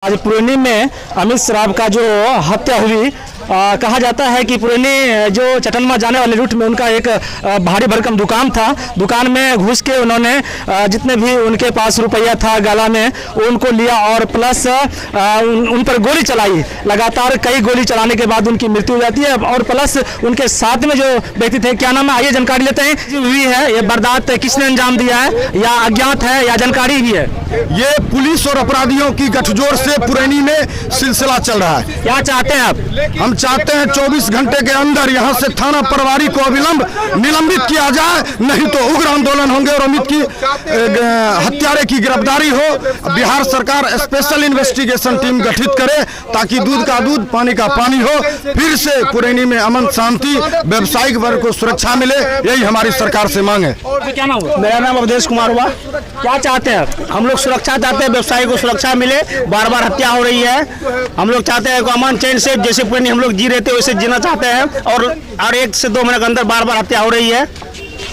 आज पुरैनी में अमित सराफ का जो हत्या हुई, कहा जाता है कि पुरैनी जो चटनमा जाने वाले रूट में उनका एक भारी भरकम दुकान था। दुकान में घुस के उन्होंने जितने भी उनके पास रुपया था गाला में उनको लिया और प्लस उन पर गोली चलाई। लगातार कई गोली चलाने के बाद उनकी मृत्यु हो जाती है और प्लस उनके साथ में जो व्यक्ति थे, क्या नाम है, आइए जानकारी लेते हैं। जो हुई है ये वारदात किसने अंजाम दिया है या अज्ञात है या जानकारी भी है? ये पुलिस और अपराधियों की गठजोड़ से पुरैनी में सिलसिला चल रहा है। क्या चाहते हैं आप? हम चाहते हैं 24 घंटे के अंदर यहाँ से थाना प्रभारी को अविलंब निलंबित किया जाए, नहीं तो उग्र आंदोलन होंगे और अमित की हत्यारे की गिरफ्तारी हो। बिहार सरकार स्पेशल इन्वेस्टिगेशन टीम गठित करे ताकि दूध का दूध पानी का पानी हो, फिर से पुरैनी में अमन शांति, व्यावसायिक वर्ग को सुरक्षा मिले, यही हमारी सरकार से मांग है। क्या नाम हुआ? मेरा नाम अवधेश कुमार हुआ। क्या चाहते हैं आप? हम लोग सुरक्षा चाहते हैं, व्यवसायी को सुरक्षा मिले। बार बार हत्या हो रही है, हम लोग चाहते हैं अमन चैन से जैसे पुरैनी हम लोग जी रहे थे वैसे जीना चाहते हैं और 1 से 2 महीने के अंदर बार बार हत्या हो रही है।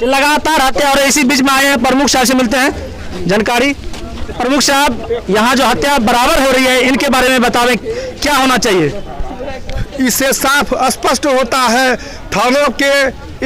लगातार हत्या हो रही है। इसी बीच में आए हैं प्रमुख साहब से मिलते हैं जानकारी। प्रमुख साहब, यहाँ जो हत्या बराबर हो रही है इनके बारे में बतावें, क्या होना चाहिए? इससे साफ स्पष्ट होता है थानों के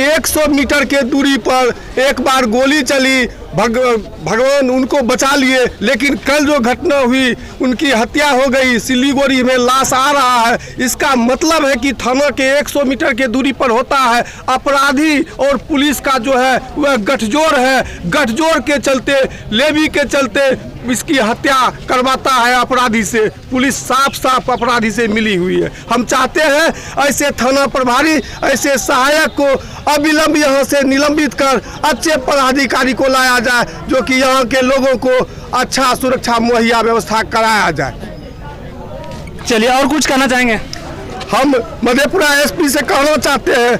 100 मीटर के दूरी पर एक बार गोली चली, भगवान उनको बचा लिए, लेकिन कल जो घटना हुई उनकी हत्या हो गई, सिलीगुड़ी में लाश आ रहा है। इसका मतलब है कि थाना के 100 मीटर के दूरी पर होता है। अपराधी और पुलिस का जो है वह गठजोड़ है, गठजोड़ के चलते, लेवी के चलते इसकी हत्या करवाता है अपराधी से। पुलिस साफ साफ अपराधी से मिली हुई है। हम चाहते हैं ऐसे थाना प्रभारी, ऐसे सहायक को अविलंब यहाँ से निलंबित कर अच्छे पदाधिकारी को लाया जाए, जो कि यहाँ के लोगों को अच्छा सुरक्षा मुहैया व्यवस्था कराया जाए। चलिए, और कुछ कहना चाहेंगे? हम मधेपुरा एसपी से कहना चाहते हैं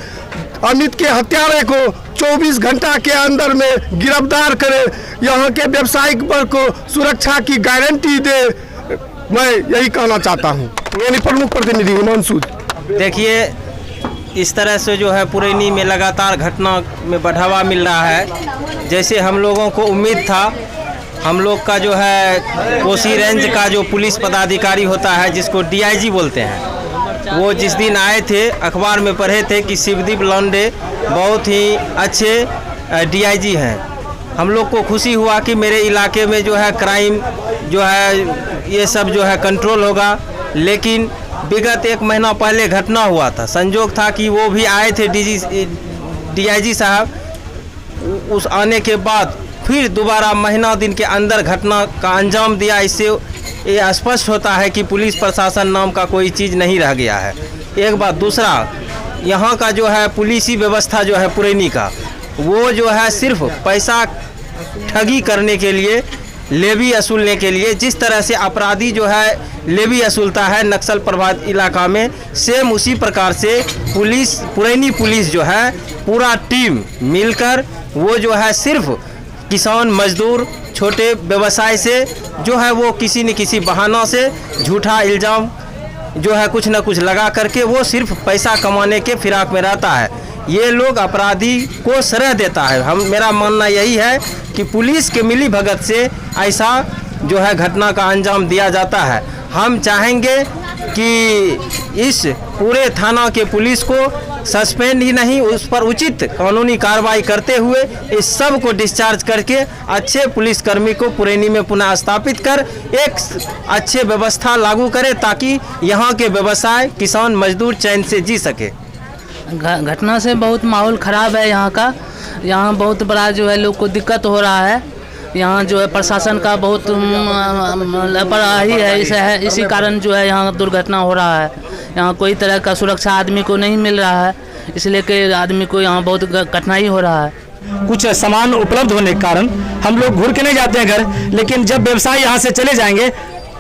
अमित के हत्यारे को 24 घंटा के अंदर में गिरफ्तार करे, यहाँ के व्यावसायिक वर्ग को सुरक्षा की गारंटी दे। मैं यही कहना चाहता हूँ। मेरी प्रमुख प्रतिनिधि मंसूद। देखिए, इस तरह से जो है पुरैनी में लगातार घटना में बढ़ावा मिल रहा है। जैसे हम लोगों को उम्मीद था, हम लोग का जो है कोसी रेंज का जो पुलिस पदाधिकारी होता है जिसको डीआईजी बोलते हैं, वो जिस दिन आए थे अखबार में पढ़े थे कि शिवदीप लौंडे बहुत ही अच्छे डीआईजी हैं। हम लोग को खुशी हुआ कि मेरे इलाके में जो है क्राइम जो है ये सब जो है कंट्रोल होगा। लेकिन विगत 1 महीना पहले घटना हुआ था, संजोग था कि वो भी आए थे डीआईजी साहब। उस आने के बाद फिर दोबारा महीना दिन के अंदर घटना का अंजाम दिया। इससे ये स्पष्ट होता है कि पुलिस प्रशासन नाम का कोई चीज़ नहीं रह गया है। एक बात, दूसरा, यहाँ का जो है पुलिसी व्यवस्था जो है पुरैनी का, वो जो है सिर्फ पैसा ठगी करने के लिए, लेवी वसूलने के लिए, जिस तरह से अपराधी जो है लेवी वसूलता है नक्सल प्रभावित इलाका में, सेम उसी प्रकार से पुलिस, पुरैनी पुलिस जो है पूरा टीम मिलकर वो जो है सिर्फ किसान, मजदूर, छोटे व्यवसाय से जो है वो किसी न किसी बहाना से झूठा इल्ज़ाम जो है कुछ न कुछ लगा करके वो सिर्फ पैसा कमाने के फिराक में रहता है। ये लोग अपराधी को श्रेय देता है। मेरा मानना यही है कि पुलिस के मिली भगत से ऐसा जो है घटना का अंजाम दिया जाता है। हम चाहेंगे कि इस पूरे थाना के पुलिस को सस्पेंड ही नहीं, उस पर उचित कानूनी कार्रवाई करते हुए इस सब को डिस्चार्ज करके अच्छे पुलिसकर्मी को पुरैनी में पुनः स्थापित कर एक अच्छे व्यवस्था लागू करे ताकि यहाँ के व्यवसाय, किसान, मजदूर चैन से जी सके। घटना से बहुत माहौल ख़राब है यहाँ का। यहाँ बहुत बड़ा जो है लोग को दिक्कत हो रहा है। यहाँ जो है प्रशासन का बहुत लापरवाही है, इसी कारण जो है यहाँ दुर्घटना हो रहा है। यहाँ कोई तरह का सुरक्षा आदमी को नहीं मिल रहा है, इसलिए कि आदमी को यहाँ बहुत कठिनाई हो रहा है। कुछ सामान उपलब्ध होने के कारण हम लोग घूर के नहीं जाते हैं घर, लेकिन जब व्यवसाय यहाँ से चले जाएंगे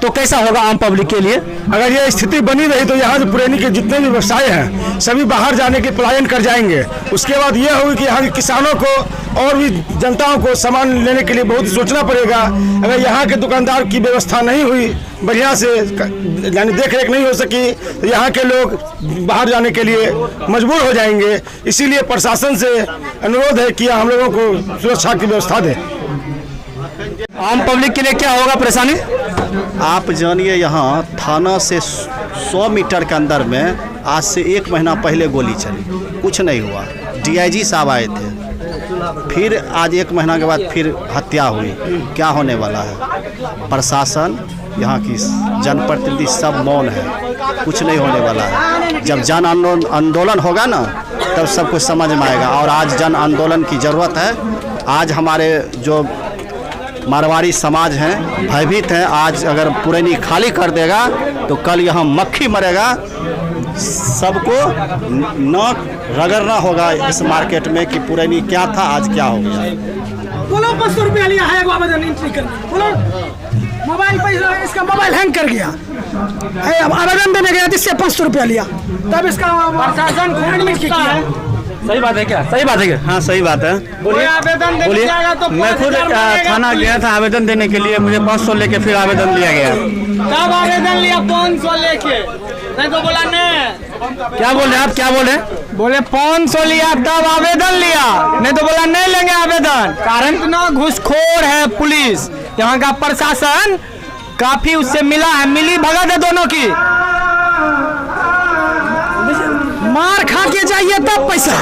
तो कैसा होगा आम पब्लिक के लिए? अगर ये स्थिति बनी रही तो यहाँ पुरैनी के जितने भी व्यवसाय हैं सभी बाहर जाने के पलायन कर जाएंगे। उसके बाद ये होगी कि यहाँ के किसानों को और भी जनताओं को सामान लेने के लिए बहुत सोचना पड़ेगा। अगर यहाँ के दुकानदार की व्यवस्था नहीं हुई, बढ़िया से यानी देख रेख नहीं हो सकी, तो यहाँ के लोग बाहर जाने के लिए मजबूर हो जाएंगे। इसीलिए प्रशासन से अनुरोध है कि हम लोगों को सुरक्षा की व्यवस्था दें। आम पब्लिक के लिए क्या होगा परेशानी? आप जानिए यहाँ थाना से 100 मीटर के अंदर में आज से 1 महीना पहले गोली चली, कुछ नहीं हुआ। डीआईजी साहब आए थे, फिर आज 1 महीना के बाद फिर हत्या हुई। क्या होने वाला है? प्रशासन, यहाँ की जनप्रतिनिधि सब मौन है, कुछ नहीं होने वाला है। जब जन आंदोलन होगा ना तब सब कुछ समझ में आएगा। और आज जन आंदोलन की ज़रूरत है। आज हमारे जो मारवाड़ी समाज हैं भयभीत हैं। आज अगर पुरैनी खाली कर देगा तो कल यहाँ मक्खी मरेगा, सबको न रगड़ना होगा इस मार्केट में कि पुरैनी क्या था आज क्या हो गया। बोलो 500 रुपया लिया है आवेदन एंट्री करने। बोलो मोबाइल पैसा, इसका मोबाइल हैंग कर गया है, अब आवेदन देने गया जिससे 500 रुपया लिया, तब इसका प्रशासन को एडमिट किया है। सही बात है क्या? सही बात है क्या? हाँ सही बात है। बोलिए आवेदन देने जाएगा तो मैं खुद थाना गया था आवेदन देने के लिए, मुझे 500 लेके फिर आवेदन दिया गया। तब आवेदन लिया 500 लेके, नहीं तो बोला नहीं। क्या बोल रहे हैं आप? क्या बोल रहे हैं? बोले 500 लिया तब आवेदन लिया, नहीं तो बोला नहीं लेंगे आवेदन। कारण इतना घुसखोर है पुलिस, यहाँ का प्रशासन काफी उससे मिला है, मिली भगत है दोनों की। मार खा के जाइए तब पैसा,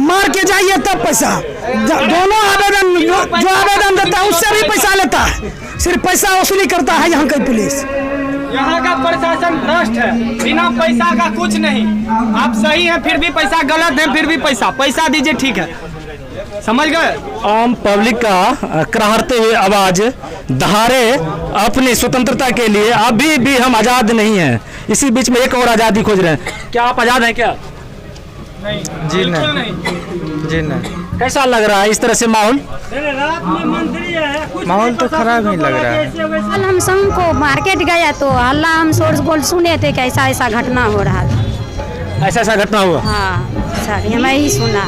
मार के जाइए तब पैसा। दोनों आवेदन जो आवेदन देता है उससे भी पैसा लेता है, सिर्फ पैसा वसूली करता है यहाँ की पुलिस। यहाँ का प्रशासन भ्रष्ट है, बिना पैसा का कुछ नहीं। आप सही हैं फिर भी पैसा, गलत है फिर भी पैसा। पैसा दीजिए, ठीक है, समझ गए। आम पब्लिक का कराहते हुए आवाज दहाड़े अपनी स्वतंत्रता के लिए अभी भी हम आज़ाद नहीं हैं। इसी बीच में एक और आज़ादी खोज रहे हैं। क्या आप आज़ाद हैं क्या? नहीं जी, नहीं जी, नहीं। कैसा लग रहा है इस तरह से माहौल? माहौल तो खराब ही लग रहा है। कल हम शाम को मार्केट गया तो हल्ला हम शोर बोल सुने थे कि ऐसा ऐसा घटना हो रहा था। ऐसा घटना हुआ? हाँ सर, हमें ही सुना।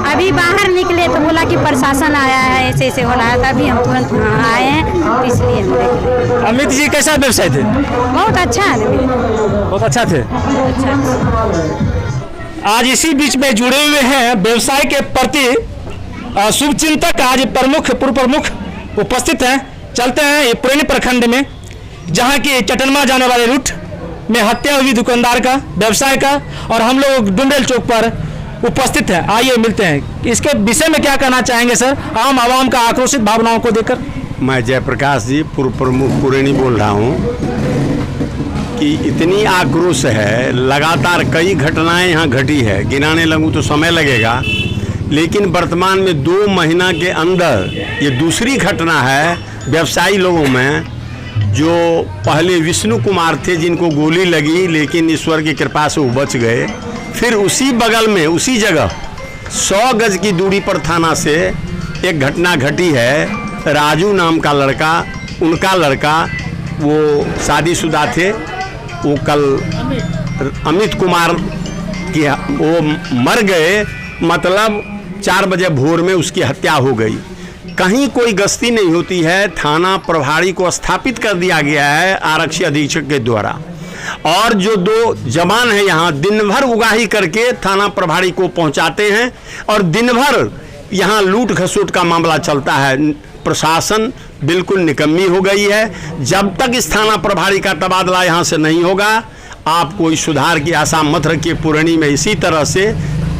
अभी बाहर निकले तो बोला कि प्रशासन आया है, ऐसे ऐसे हो रहा है, तभी हम तुरंत आए हैं, तो इसलिए हम देख। अमित जी कैसा व्यवसाय थे? बहुत अच्छा आदमी, बहुत अच्छा थे। आज इसी बीच में जुड़े हुए हैं व्यवसाय के प्रति शुभचिंतक, आज पूर्व प्रमुख उपस्थित हैं। चलते हैं ये पुरैनी प्रखंड में, जहाँ की चटनमा जाने वाले रूट में हत्या हुई दुकानदार का, व्यवसाय का, और हम लोग डुंडेल चौक पर उपस्थित है। आइए मिलते हैं, इसके विषय में क्या कहना चाहेंगे सर, आम आवाम का आक्रोशित भावनाओं को देखकर। मैं जयप्रकाश जी, पूर्व प्रमुख पुरैनी बोल रहा हूँ कि इतनी आक्रोश है, लगातार कई घटनाएं यहाँ घटी है, गिनाने लगूँ तो समय लगेगा, लेकिन वर्तमान में 2 महीना के अंदर ये दूसरी घटना है व्यवसायी लोगों में। जो पहले विष्णु कुमार थे जिनको गोली लगी, लेकिन ईश्वर की कृपा से वो बच गए। फिर उसी बगल में उसी जगह 100 गज की दूरी पर थाना से एक घटना घटी है। राजू नाम का लड़का, उनका लड़का, वो शादीशुदा थे, वो कल अमित कुमार की वो मर गए, मतलब 4 बजे भोर में उसकी हत्या हो गई। कहीं कोई गश्ती नहीं होती है, थाना प्रभारी को स्थापित कर दिया गया है आरक्षी अधीक्षक के द्वारा, और जो 2 जवान हैं यहाँ दिन भर उगाही करके थाना प्रभारी को पहुँचाते हैं, और दिन भर यहाँ लूट खसोट का मामला चलता है। प्रशासन बिल्कुल निकम्मी हो गई है। जब तक इस थाना प्रभारी का तबादला यहाँ से नहीं होगा, आप कोई सुधार की आशा मत रखिए। पुरैनी में इसी तरह से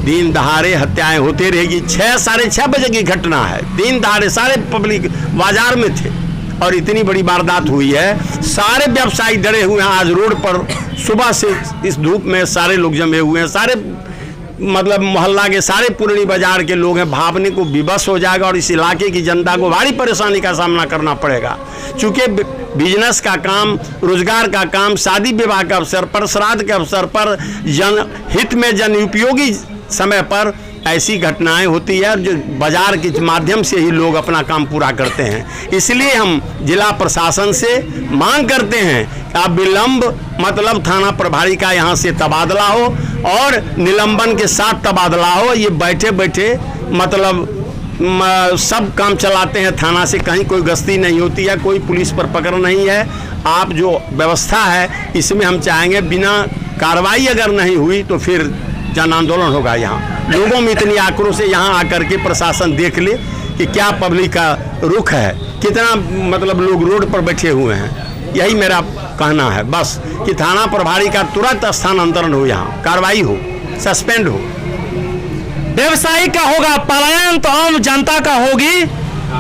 दिन दहाड़े हत्याएं होते रहेगी। 6 साढ़े 6 बजे की घटना है, दिन दहाड़े सारे पब्लिक बाजार में थे और इतनी बड़ी वारदात हुई है। सारे व्यवसायी डरे हुए हैं। आज रोड पर सुबह से इस धूप में सारे लोग जमे हुए हैं, सारे मतलब मोहल्ला के सारे पुरैनी बाजार के लोग हैं। भावने को विवश हो जाएगा और इस इलाके की जनता को भारी परेशानी का सामना करना पड़ेगा, चूँकि बिजनेस का काम, रोजगार का काम, शादी विवाह के अवसर पर, श्राद्ध के अवसर पर, जनहित में जन उपयोगी समय पर ऐसी घटनाएं होती है, जो बाजार के माध्यम से ही लोग अपना काम पूरा करते हैं। इसलिए हम जिला प्रशासन से मांग करते हैं कि आप विलंब मतलब थाना प्रभारी का यहाँ से तबादला हो और निलंबन के साथ तबादला हो। ये बैठे बैठे मतलब सब काम चलाते हैं थाना से, कहीं कोई गश्ती नहीं होती है, कोई पुलिस पर पकड़ नहीं है। आप जो व्यवस्था है इसमें हम चाहेंगे बिना कार्रवाई अगर नहीं हुई तो फिर जन आंदोलन होगा। यहाँ लोगों में इतनी आक्रोश है, यहाँ आकर के प्रशासन देख ले कि क्या पब्लिक का रुख है, कितना मतलब लोग रोड पर बैठे हुए हैं। यही मेरा कहना है बस, कि थाना प्रभारी का तुरंत स्थानांतरण हो, यहाँ कार्रवाई हो, सस्पेंड हो। व्यवसायी का होगा पलायन तो आम जनता का होगी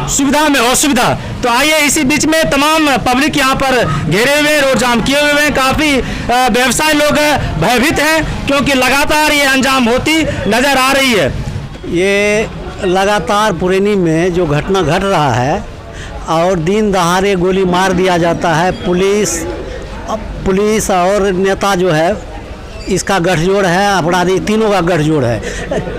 सुविधा में असुविधा। तो आइए इसी बीच में तमाम पब्लिक यहाँ पर घेरे हुए, रोड जाम किए हुए हैं, काफ़ी व्यवसायी लोग भयभीत हैं क्योंकि लगातार ये अंजाम होती नज़र आ रही है। ये लगातार पुरैनी में जो घटना घट रहा है और दिन दहाड़े गोली मार दिया जाता है, पुलिस और नेता जो है इसका गठजोड़ है, अपराधी तीनों का गठजोड़ है,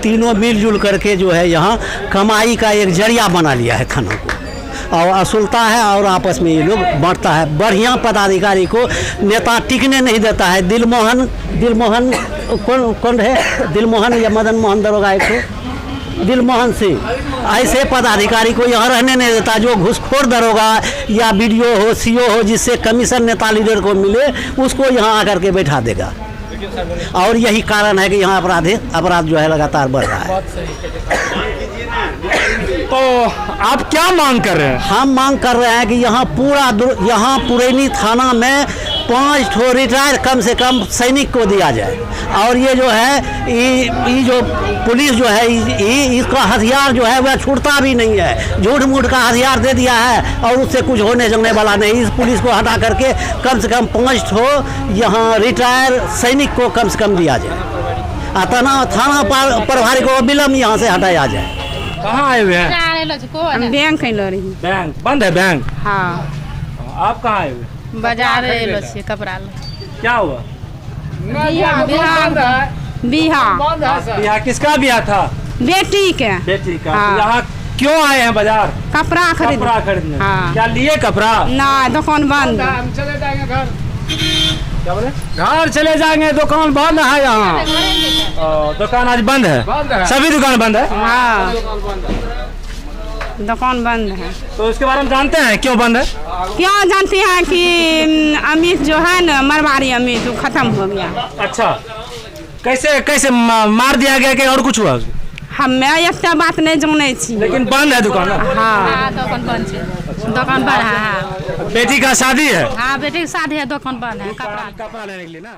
तीनों मिलजुल करके जो है यहाँ कमाई का एक जरिया बना लिया है थाना को और असुलता है और आपस में ये लोग बांटता है। बढ़िया पदाधिकारी को नेता टिकने नहीं देता है। दिलमोहन कौन है, दिलमोहन या मदन मोहन दरोगा एक तो दिलमोहन सिंह, ऐसे पदाधिकारी को यहाँ रहने नहीं देता। जो घूसखोर दरोगा या बीडीओ हो, सीओ हो, जिससे कमीशन नेता लीडर को मिले उसको यहाँ आकर के बैठा देगा और यही कारण है कि यहाँ अपराध जो है लगातार बढ़ रहा है। तो आप क्या मांग कर रहे हैं? हम मांग कर रहे हैं कि यहाँ यहाँ पुरैनी थाना में 5 ठो रिटायर कम से कम सैनिक को दिया जाए और ये जो है ये जो पुलिस जो है इसका हथियार जो है वह छूटता भी नहीं है, झूठ मूठ का हथियार दे दिया है और उससे कुछ होने जगने वाला नहीं। इस पुलिस को हटा करके कम से कम 5 ठो यहाँ रिटायर सैनिक को कम से कम दिया जाए। थाना प्रभारी को विलम्ब यहाँ से हटाया जाए। कहाँ आए हुए हैं? बैंक बैंक बंद है बैंक? हाँ। आप कहाँ आए हुए? बाजार कपड़ा क्या हुआ? बिहार किसका बिहार था? बेटी का। हाँ। यहाँ क्यों आए हैं बाजार? कपड़ा खरीदने। हाँ। क्या लिए कपड़ा? ना, दुकान बंद। चले जाएंगे घर। क्या बोले? घर चले जाएंगे, दुकान बंद है यहाँ। दुकान आज बंद है? सभी दुकान बंद है? हाँ, दुकान बंद है। तो इसके बारे में जानते हैं क्यों बंद है? क्यों जानते हैं कि अमित जो है ना, मरवाड़ी अमित, वो खत्म हो गया। अच्छा, कैसे मार दिया गया कि और कुछ हुआ? हमें एक बात नहीं जाने छी, लेकिन बंद है दुकान। हाँ, दुकान बंद है। दुकान बंद है। बेटी का शादी है? हाँ, बेटी की शादी है, दुकान बंद है। कपड़ा लेने के लिए ना।